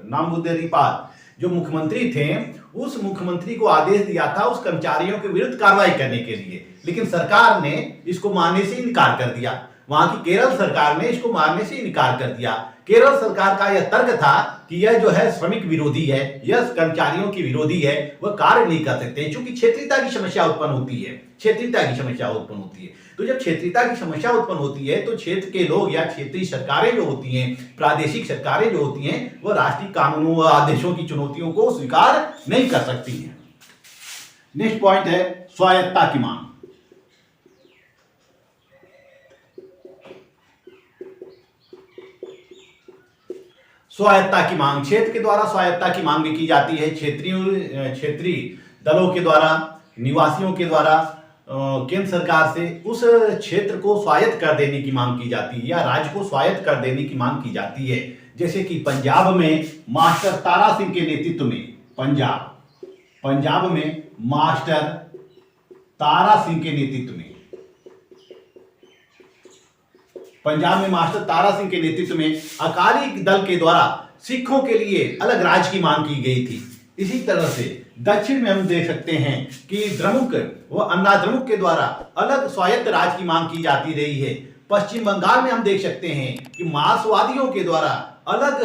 नामबुद्दीपाल जो मुख्यमंत्री थे, उस मुख्यमंत्री को आदेश दिया था उस कर्मचारियों के विरुद्ध कार्रवाई करने के लिए, लेकिन सरकार ने इसको मानने से इनकार कर दिया। वहां की केरल सरकार ने इसको मानने से इनकार कर दिया। केरल सरकार का यह तर्क था कि यह जो है श्रमिक विरोधी है, यह कर्मचारियों की विरोधी है, वह कार्य नहीं कर सकते, क्योंकि क्षेत्रीयता की समस्या उत्पन्न होती है। तो जब क्षेत्रीयता की समस्या उत्पन्न होती है तो क्षेत्र के लोग या क्षेत्रीय सरकारें जो होती हैं, प्रादेशिक सरकारें जो होती हैं, वह राष्ट्रीय कानूनों व आदेशों की चुनौतियों को स्वीकार नहीं कर सकती हैं। नेक्स्ट पॉइंट है स्वायत्तता की मांग। स्वायत्तता की मांग, क्षेत्र के द्वारा स्वायत्तता की मांग भी की जाती है। क्षेत्रीय दलों के द्वारा, निवासियों के द्वारा केंद्र सरकार से उस क्षेत्र को स्वायत्त कर देने की मांग की जाती है या राज्य को स्वायत्त कर देने की मांग की जाती है। जैसे कि पंजाब में मास्टर तारा सिंह के नेतृत्व में, पंजाब में मास्टर तारा सिंह के नेतृत्व में, अकाली दल के द्वारा सिखों के लिए अलग राज्य की मांग की गई थी। इसी तरह से दक्षिण में हम देख सकते हैं कि द्रमुक व अन्ना द्रमुक के द्वारा अलग स्वायत्त राज्य की मांग की जाती रही है। पश्चिम बंगाल में हम देख सकते हैं कि मार्क्सवादियों के द्वारा अलग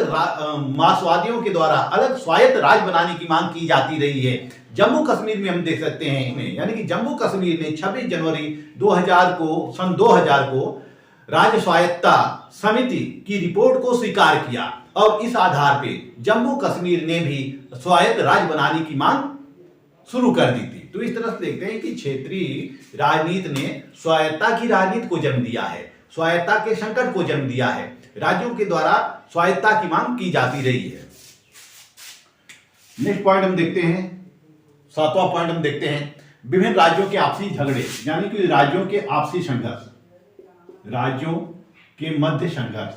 स्वायत्त राज्य बनाने की मांग की जाती रही है। जम्मू कश्मीर में हम देख सकते हैं, यानी कि जम्मू कश्मीर ने 26 जनवरी 2000 को राज्य स्वायत्तता समिति की रिपोर्ट को स्वीकार किया और इस आधार पे जम्मू कश्मीर ने भी स्वायत्त राज्य बनाने की मांग शुरू कर दी थी। तो इस तरह से देखते हैं कि क्षेत्रीय राजनीति ने स्वायत्तता की राजनीति को जन्म दिया है, स्वायत्तता के संकट को जन्म दिया है। राज्यों के द्वारा स्वायत्तता की मांग की जाती रही है। नेक्स्ट पॉइंट हम देखते हैं, 7वां पॉइंट हम देखते हैं विभिन्न राज्यों के आपसी झगड़े, यानी कि राज्यों के आपसी संघर्ष, राज्यों के मध्य संघर्ष।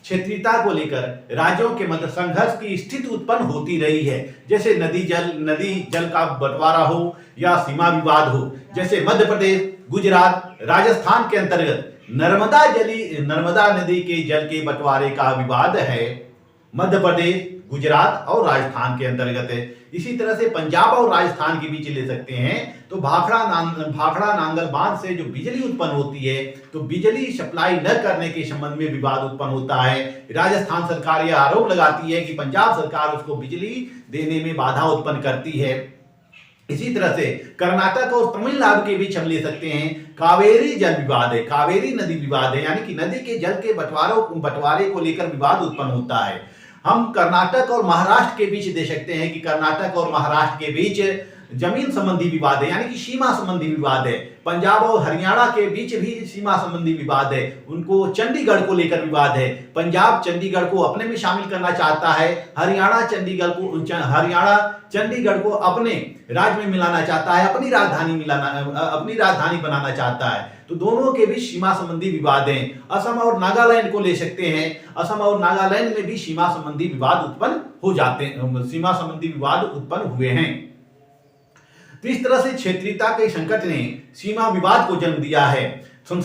क्षेत्रीयता को लेकर राज्यों के मध्य संघर्ष की स्थिति उत्पन्न होती रही है। जैसे नदी जल का बंटवारा हो या सीमा विवाद हो। जैसे मध्य प्रदेश, गुजरात, राजस्थान के अंतर्गत नर्मदा नदी के जल के बंटवारे का विवाद है। मध्य प्रदेश, गुजरात और राजस्थान के अंतर्गत है। इसी तरह से पंजाब और राजस्थान के बीच ले सकते हैं तो भाखड़ा नांगल बांध से जो बिजली उत्पन्न होती है, तो बिजली सप्लाई न करने के संबंध में विवाद उत्पन्न होता है। राजस्थान सरकार यह आरोप लगाती है कि पंजाब सरकार उसको बिजली देने में बाधा उत्पन्न करती है। इसी तरह से कर्नाटक और तमिलनाडु के बीच हम ले सकते हैं कावेरी जल विवाद है, कावेरी नदी विवाद है, यानी कि नदी के जल के बंटवारे को लेकर विवाद उत्पन्न होता है। हम कर्नाटक और महाराष्ट्र के बीच दे सकते हैं कि कर्नाटक और महाराष्ट्र के बीच जमीन संबंधी विवाद है, यानी कि सीमा संबंधी विवाद है। पंजाब और हरियाणा के बीच भी सीमा संबंधी विवाद है, उनको चंडीगढ़ को लेकर विवाद है। पंजाब चंडीगढ़ को अपने में शामिल करना चाहता है, हरियाणा चंडीगढ़ को अपने राज्य में मिलाना चाहता है, अपनी राजधानी बनाना चाहता है। तो दोनों के बीच सीमा संबंधी विवाद हैं। असम और नागालैंड को ले सकते हैं, असम और नागालैंड में भी सीमा संबंधी विवाद उत्पन्न हुए हैं। तो इस तरह से क्षेत्रीयता के संकट ने सीमा विवाद को जन्म दिया है। विभिन्न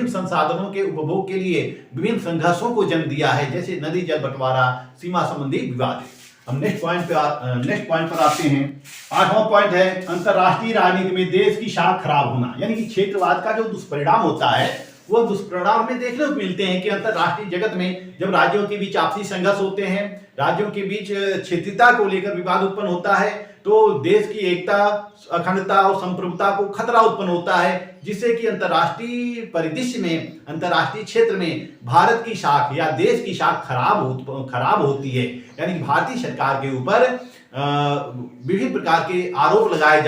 संसाधनों के उपभोग के लिए विभिन्न संघर्षों को जन्म दिया है, जैसे नदी जल बंटवारा, सीमा संबंधी विवाद। हम नेक्स्ट पॉइंट पर आते हैं। 8वां पॉइंट है अंतरराष्ट्रीय राजनीति में देश की शाख खराब होना, यानी कि क्षेत्रवाद का जो दुष्परिणाम होता है वो दुष्परिणाम में देखने को मिलते हैं कि अंतरराष्ट्रीय जगत में जब राज्यों के बीच आपसी संघर्ष होते हैं, राज्यों के बीच क्षेत्रीयता को लेकर विवाद उत्पन्न होता है, तो देश की एकता, अखंडता और संप्रभुता को खतरा उत्पन्न होता है, जिससे कि अंतरराष्ट्रीय परिदृश्य में, अंतरराष्ट्रीय क्षेत्र में भारत की शाख या देश की शाख खराब होती है। यानी भारतीय सरकार के ऊपर विभिन्न प्रकार के आरोप लगाए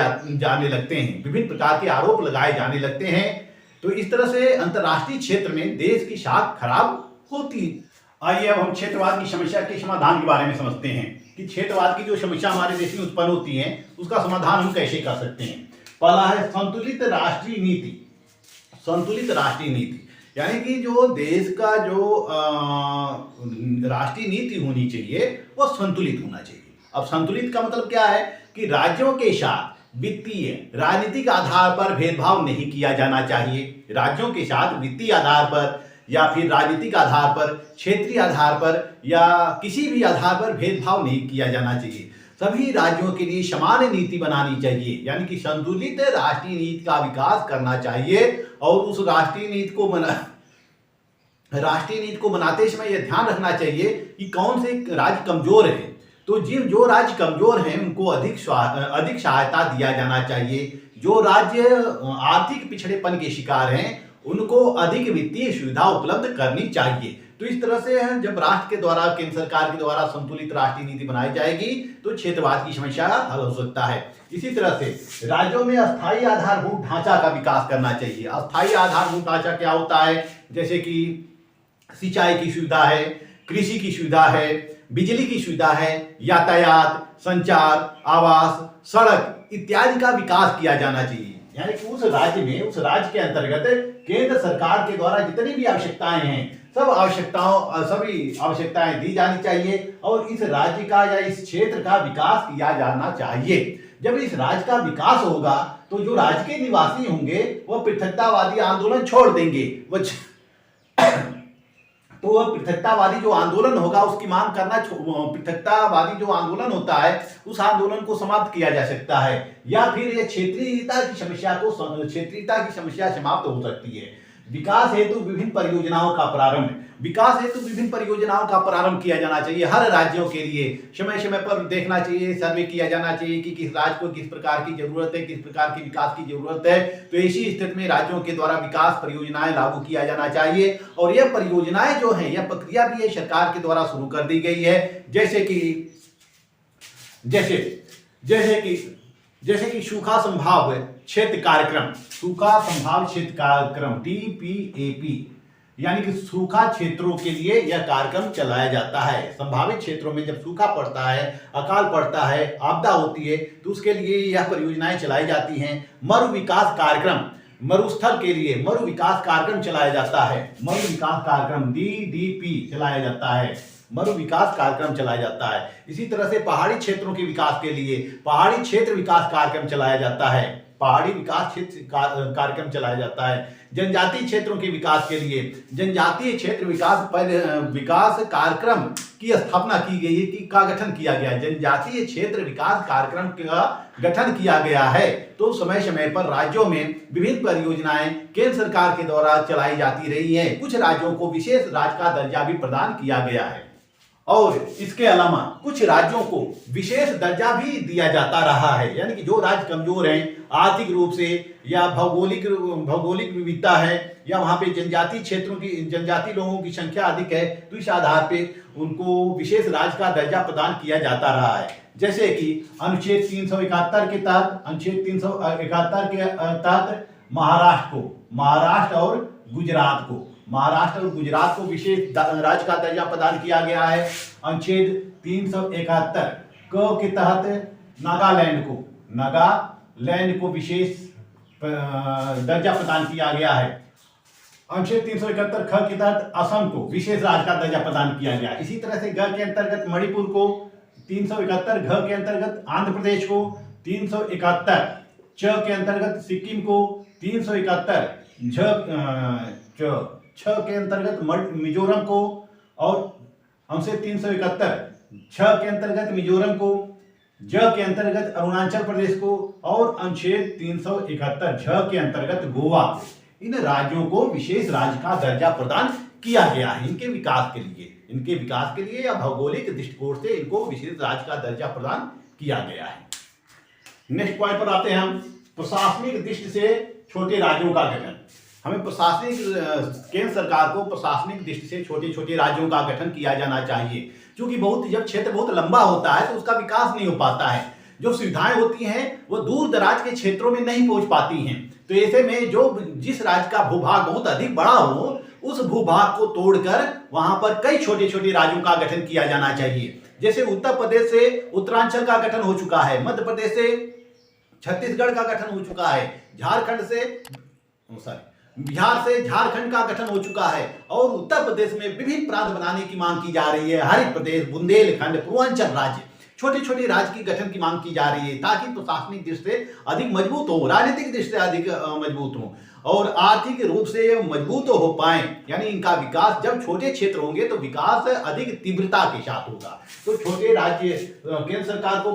जाने लगते हैं, तो इस तरह से अंतर्राष्ट्रीय क्षेत्र में देश की साख खराब होती है। आइए अब हम क्षेत्रवाद की समस्या के समाधान के बारे में समझते हैं कि क्षेत्रवाद की जो समस्या हमारे देश में उत्पन्न होती है उसका समाधान हम कैसे कर सकते हैं। पहला है संतुलित राष्ट्रीय नीति। संतुलित राष्ट्रीय नीति यानी कि जो देश का जो राष्ट्रीय नीति होनी चाहिए वो संतुलित होना चाहिए। अब संतुलित का मतलब क्या है कि राज्यों के साथ वित्तीय राजनीतिक आधार पर भेदभाव नहीं किया जाना चाहिए। राज्यों के साथ वित्तीय आधार पर या फिर राजनीतिक आधार पर, क्षेत्रीय आधार पर या किसी भी आधार पर भेदभाव नहीं किया जाना चाहिए। सभी राज्यों के लिए समान नीति बनानी चाहिए, यानी कि संतुलित राष्ट्रीय नीति का विकास करना चाहिए। और उस राष्ट्रीय नीति को बनाते समय यह ध्यान रखना चाहिए कि कौन से राज्य कमजोर है। तो जो राज्य कमजोर हैं उनको अधिक सहायता दिया जाना चाहिए। जो राज्य आर्थिक पिछड़ेपन के शिकार हैं उनको अधिक वित्तीय सुविधा उपलब्ध करनी चाहिए। तो इस तरह से जब राष्ट्र के द्वारा, केंद्र सरकार के द्वारा संतुलित राष्ट्रीय नीति बनाई जाएगी तो क्षेत्रवाद की समस्या हल हो सकता है। इसी तरह से राज्यों में अस्थायी आधारभूत ढांचा का विकास करना चाहिए। अस्थायी आधारभूत ढांचा क्या होता है? जैसे कि सिंचाई की सुविधा है, कृषि की सुविधा है, बिजली की सुविधा है, यातायात, संचार, आवास, सड़क इत्यादि का विकास किया जाना चाहिए। यानी कि उस राज्य के अंतर्गत केंद्र सरकार के द्वारा जितनी भी आवश्यकताएं हैं सभी आवश्यकताएं दी जानी चाहिए और इस राज्य का या इस क्षेत्र का विकास किया जाना चाहिए। जब इस राज्य का विकास होगा तो जो राज्य के निवासी होंगे वो पृथकतावादी आंदोलन छोड़ देंगे। तो वह पृथकतावादी जो आंदोलन होगा उसकी मांग करना, पृथकतावादी जो आंदोलन होता है उस आंदोलन को समाप्त किया जा सकता है। या फिर ये क्षेत्रीयता की समस्या समाप्त हो सकती है। विकास हेतु विभिन्न परियोजनाओं का प्रारंभ किया जाना चाहिए। हर राज्यों के लिए समय समय पर देखना चाहिए, सर्वे किया जाना चाहिए कि किस राज्य को किस प्रकार की जरूरत है, किस प्रकार की विकास की जरूरत है। तो ऐसी स्थिति में राज्यों के द्वारा विकास परियोजनाएं लागू किया जाना चाहिए। और यह परियोजनाएं जो है, यह प्रक्रिया भी सरकार के द्वारा शुरू कर दी गई है। जैसे कि सूखा संभाव्य क्षेत्र कार्यक्रम TPAP, यानी कि सूखा क्षेत्रों के लिए यह कार्यक्रम चलाया जाता है। संभावित क्षेत्रों में जब सूखा पड़ता है, अकाल पड़ता है, आपदा होती है तो उसके लिए यह परियोजनाएं चलाई जाती हैं। मरु विकास कार्यक्रम, मरुस्थल के लिए मरु विकास कार्यक्रम चलाया जाता है। मरु विकास कार्यक्रम DDP चलाया जाता है। मरु विकास कार्यक्रम चलाया जाता है। इसी तरह से पहाड़ी क्षेत्रों के विकास के लिए पहाड़ी क्षेत्र विकास कार्यक्रम चलाया जाता है। पहाड़ी विकास क्षेत्र कार्यक्रम चलाया जाता है। जनजातीय क्षेत्रों के विकास के लिए जनजातीय क्षेत्र विकास कार्यक्रम की स्थापना की गई है, का गठन किया गया है। जनजातीय क्षेत्र विकास कार्यक्रम का गठन किया गया है। तो समय समय पर राज्यों में विभिन्न परियोजनाएं केंद्र सरकार के द्वारा चलाई जाती रही हैं। कुछ राज्यों को विशेष राज्य का दर्जा भी प्रदान किया गया है और इसके अलावा कुछ राज्यों को विशेष दर्जा भी दिया जाता रहा है। यानी कि जो राज्य कमजोर हैं आर्थिक रूप से या भौगोलिक विविधता है या वहां पे जनजातीय लोगों की संख्या अधिक है, तो इस आधार पे उनको विशेष राज्य का दर्जा प्रदान किया जाता रहा है। जैसे कि अनुच्छेद 371 के तहत महाराष्ट्र और गुजरात को विशेष राज्य का दर्जा प्रदान किया गया है। अनुच्छेद 371 के तहत नागालैंड को विशेष दर्जा प्रदान किया गया है। अनुच्छेद 371 के तहत असम को विशेष राज्य का दर्जा प्रदान किया गया। इसी तरह से ग के अंतर्गत मणिपुर को, 371 घ के अंतर्गत आंध्र प्रदेश को, 371 च के अंतर्गत सिक्किम को, 371 छ के अंतर्गत मिजोरम को और अनुच्छेद 371 छ के अंतर्गत मिजोरम को, ज के अंतर्गत अरुणाचल प्रदेश को और अनुच्छेद 371 झ के अंतर्गत गोवा को। इन राज्यों को विशेष राज्य का दर्जा प्रदान किया गया है इनके विकास के लिए या भौगोलिक दृष्टिकोण से इनको विशेष राज्य का दर्जा प्रदान किया गया है। नेक्स्ट पॉइंट पर आते हैं हम, प्रशासनिक दृष्टि से छोटे राज्यों का गठन। हमें केंद्र सरकार को प्रशासनिक दृष्टि से छोटे छोटे राज्यों का गठन किया जाना चाहिए, क्योंकि जब क्षेत्र बहुत लंबा होता है तो उसका विकास नहीं हो पाता है। जो सुविधाएं होती हैं वो दूर दराज के क्षेत्रों में नहीं पहुंच पाती हैं। तो ऐसे में जो जिस राज्य का भूभाग बहुत अधिक बड़ा हो, उस भूभाग को तोड़कर वहां पर कई छोटे छोटे राज्यों का गठन किया जाना चाहिए। जैसे उत्तर प्रदेश से उत्तरांचल का गठन हो चुका है, मध्य प्रदेश से छत्तीसगढ़ का गठन हो चुका है, झारखंड से बिहार से झारखंड का गठन हो चुका है, और उत्तर प्रदेश में विभिन्न प्रांत बनाने की मांग की जा रही है। हरित प्रदेश, बुंदेलखंड, पूर्वांचल राज्य, छोटे छोटे राज्य की गठन की मांग की जा रही है, ताकि प्रशासनिक दृष्टि से अधिक मजबूत हो, राजनीतिक दृष्टि से अधिक मजबूत हो और आर्थिक रूप से मजबूत हो पाए। यानी इनका विकास, जब छोटे क्षेत्र होंगे तो विकास अधिक तीव्रता के साथ होगा। तो छोटे राज्य, केंद्र सरकार को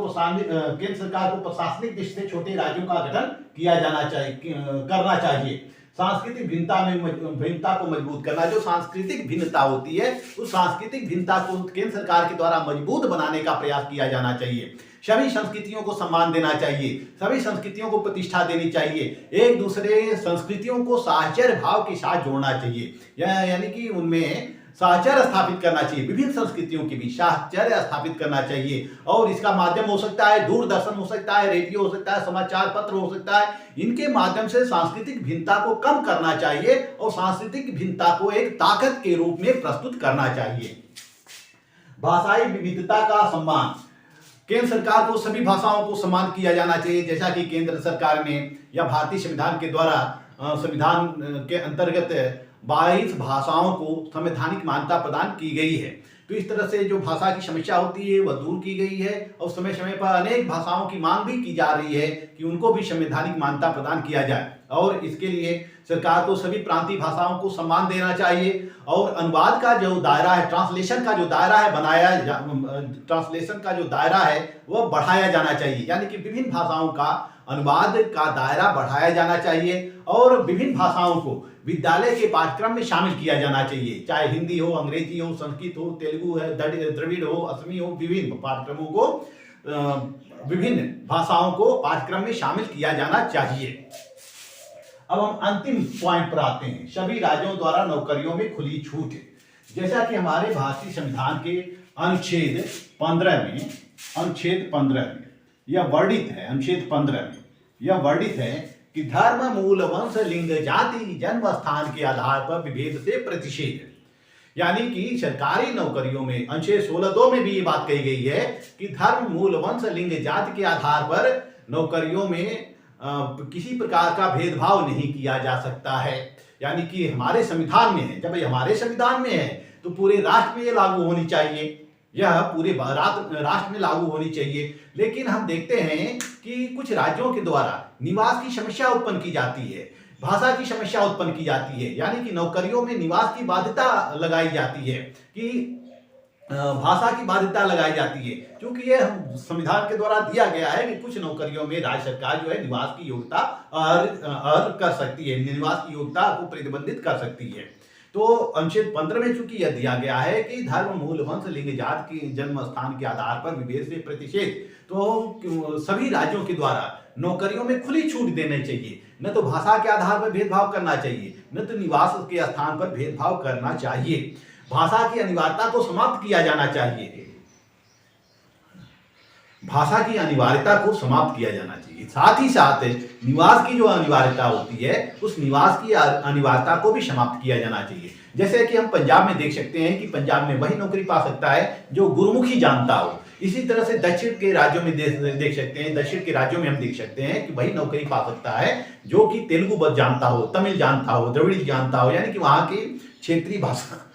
प्रशासनिक दृष्टि से छोटे राज्यों का गठन किया जाना चाहिए, करना चाहिए। सांस्कृतिक भिन्नता को मजबूत करना, जो सांस्कृतिक भिन्नता होती है उस सांस्कृतिक भिन्नता को केंद्र सरकार के द्वारा मजबूत बनाने का प्रयास किया जाना चाहिए। सभी संस्कृतियों को सम्मान देना चाहिए, सभी संस्कृतियों को प्रतिष्ठा देनी चाहिए, एक दूसरे संस्कृतियों को साहचर्य भाव के साथ जोड़ना चाहिए, यानी कि उनमें साहचर्य स्थापित करना चाहिए, विभिन्न संस्कृतियों के बीच साहचर्य स्थापित करना चाहिए। और इसका माध्यम हो सकता है दूरदर्शन, हो सकता है रेडियो, हो सकता है समाचार पत्र, हो सकता है, इनके माध्यम से सांस्कृतिक भिन्नता को कम करना चाहिए और सांस्कृतिक भिन्नता को एक ताकत के रूप में प्रस्तुत करना चाहिए। भाषाई विविधता का सम्मान, केंद्र सरकार को सभी भाषाओं को सम्मान किया जाना चाहिए, जैसा कि केंद्र सरकार ने या भारतीय संविधान के द्वारा संविधान के अंतर्गत 22 भाषाओं को संवैधानिक मान्यता प्रदान की गई है। तो इस तरह से जो भाषा की समस्या होती है वह दूर की गई है, और समय समय पर अनेक भाषाओं की मांग भी की जा रही है कि उनको भी संवैधानिक मान्यता प्रदान किया जाए। और इसके लिए सरकार को सभी प्रांतीय भाषाओं को सम्मान देना चाहिए, और अनुवाद का जो दायरा है, ट्रांसलेशन का जो दायरा है ट्रांसलेशन का जो दायरा है वह बढ़ाया जाना चाहिए। यानी कि विभिन्न भाषाओं का अनुवाद का दायरा बढ़ाया जाना चाहिए, और विभिन्न भाषाओं को विद्यालय के पाठ्यक्रम में शामिल किया जाना चाहिए, चाहे हिंदी हो, अंग्रेजी हो, संस्कृत हो, तेलुगु है, द्रविड़ हो, असमी हो, विभिन्न पाठ्यक्रमों को, विभिन्न भाषाओं को पाठ्यक्रम में शामिल किया जाना चाहिए। अब हम अंतिम पॉइंट पर आते हैं, सभी राज्यों द्वारा नौकरियों में खुली छूट। जैसा कि हमारे भारतीय संविधान के अनुच्छेद 15 में यह वर्णित है, अनुच्छेद 15 में यह वर्णित है कि धर्म, मूल, वंश, लिंग, जाति, जन्म स्थान के आधार पर विभेद से प्रतिषेध। यानी कि सरकारी नौकरियों में अनुच्छेद 16(2) में भी ये बात कही गई है कि धर्म, मूल, वंश, लिंग, जाति के आधार पर नौकरियों में किसी प्रकार का भेदभाव नहीं किया जा सकता है। यानी कि हमारे संविधान में है, जब ये हमारे संविधान में है तो पूरे राष्ट्र में ये लागू होनी चाहिए, यह पूरे राष्ट्र में लागू होनी चाहिए। लेकिन हम देखते हैं कि कुछ राज्यों के द्वारा निवास की समस्या उत्पन्न की जाती है, भाषा की समस्या उत्पन्न की जाती है, यानी कि नौकरियों में निवास की बाध्यता लगाई जाती है, कि भाषा की बाध्यता लगाई जाती है, क्योंकि यह संविधान के द्वारा दिया गया है कि कुछ नौकरियों में राज्य सरकार जो है निवास की योग्यता अर्ह कर सकती है, निवास की योग्यता को प्रतिबंधित कर सकती है। तो अनुच्छेद 15 में चूंकि यह दिया गया है कि धर्म, मूल, वंश, लिंग, जाति की जन्म स्थान के आधार पर विभेद से प्रतिषेध, तो सभी राज्यों के द्वारा नौकरियों में खुली छूट देनी चाहिए, न तो भाषा के आधार पर भेदभाव करना चाहिए, न तो निवास के स्थान पर भेदभाव करना चाहिए। भाषा की अनिवार्यता को समाप्त किया जाना चाहिए, भाषा की अनिवार्यता को समाप्त किया जाना चाहिए। साथ ही साथ निवास की जो अनिवार्यता होती है उस निवास की अनिवार्यता को भी समाप्त किया जाना चाहिए। जैसे कि हम पंजाब में देख सकते हैं कि पंजाब में वही नौकरी पा सकता है जो गुरुमुखी जानता हो। इसी तरह से दक्षिण के राज्यों में देख सकते हैं, दक्षिण के राज्यों में हम देख सकते हैं कि वही नौकरी पा सकता है जो कि तेलुगु जानता हो, तमिल जानता हो, द्रविड़ जानता हो, यानी कि वहां की क्षेत्रीय भाषा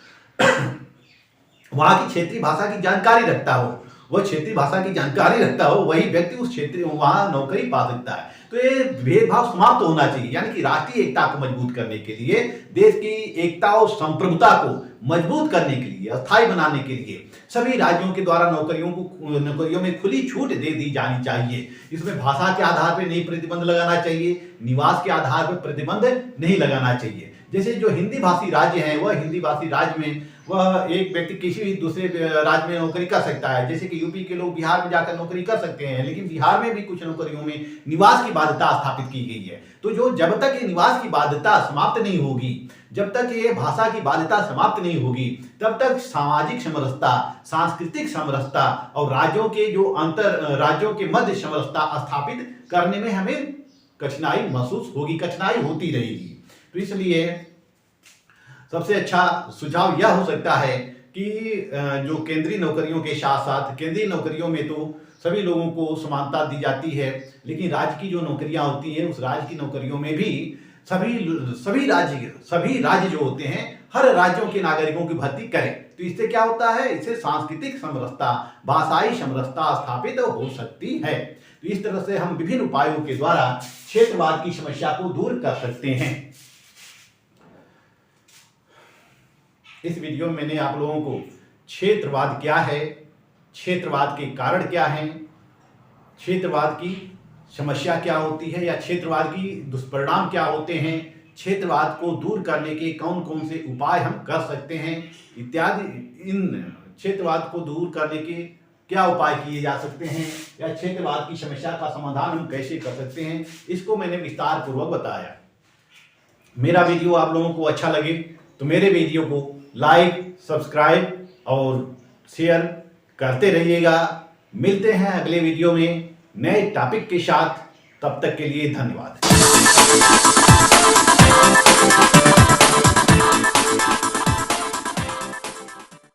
वहां की क्षेत्रीय भाषा की जानकारी रखता हो, वह क्षेत्रीय भाषा की जानकारी रखता हो, वही व्यक्ति उस क्षेत्र वहां नौकरी पा सकता है। तो ये भेदभाव समाप्त होना चाहिए। यानी कि राष्ट्रीय एकता को मजबूत करने के लिए, देश की एकता और संप्रभुता को मजबूत करने के लिए, अस्थायी बनाने के लिए सभी राज्यों के द्वारा नौकरियों में खुली छूट दे दी जानी चाहिए। इसमें भाषा के आधार पर नहीं प्रतिबंध लगाना चाहिए, निवास के आधार पर प्रतिबंध नहीं लगाना चाहिए। जैसे जो हिंदी भाषी राज्य हैं, वह हिंदी भाषी राज्य में वह एक व्यक्ति किसी भी दूसरे राज्य में नौकरी कर सकता है। जैसे कि यूपी के लोग बिहार में जाकर नौकरी कर सकते हैं, लेकिन बिहार में भी कुछ नौकरियों में निवास की बाध्यता स्थापित की गई है। तो जब तक ये निवास की बाध्यता समाप्त नहीं होगी, जब तक ये भाषा की बाध्यता समाप्त नहीं होगी, तब तक सामाजिक समरसता, सांस्कृतिक समरसता और राज्यों के मध्य समरसता स्थापित करने में हमें कठिनाई महसूस होगी, कठिनाई होती रहेगी। तो इसलिए सबसे अच्छा सुझाव यह हो सकता है कि जो केंद्रीय नौकरियों के साथ साथ, केंद्रीय नौकरियों में तो सभी लोगों को समानता दी जाती है, लेकिन राज्य की जो नौकरियां होती हैं उस राज्य की नौकरियों में भी सभी राज्य जो होते हैं हर राज्यों के नागरिकों की भर्ती करें। तो इससे क्या होता है, इससे सांस्कृतिक समरसता, भाषाई समरसता स्थापित हो सकती है। तो इस तरह से हम विभिन्न उपायों के द्वारा क्षेत्रवाद की समस्या को दूर कर सकते हैं। इस वीडियो में मैंने आप लोगों को क्षेत्रवाद क्या है, क्षेत्रवाद के कारण क्या हैं, क्षेत्रवाद की समस्या क्या होती है या क्षेत्रवाद की दुष्परिणाम क्या होते हैं, क्षेत्रवाद को दूर करने के कौन कौन से उपाय हम कर सकते हैं इत्यादि, इन क्षेत्रवाद को दूर करने के क्या उपाय किए जा सकते हैं या क्षेत्रवाद की समस्या का समाधान हम कैसे कर सकते हैं, इसको मैंने विस्तार पूर्वक बताया। मेरा वीडियो आप लोगों को अच्छा लगे तो मेरे वीडियो को लाइक, सब्सक्राइब और शेयर करते रहिएगा। मिलते हैं अगले वीडियो में नए टॉपिक के साथ, तब तक के लिए धन्यवाद।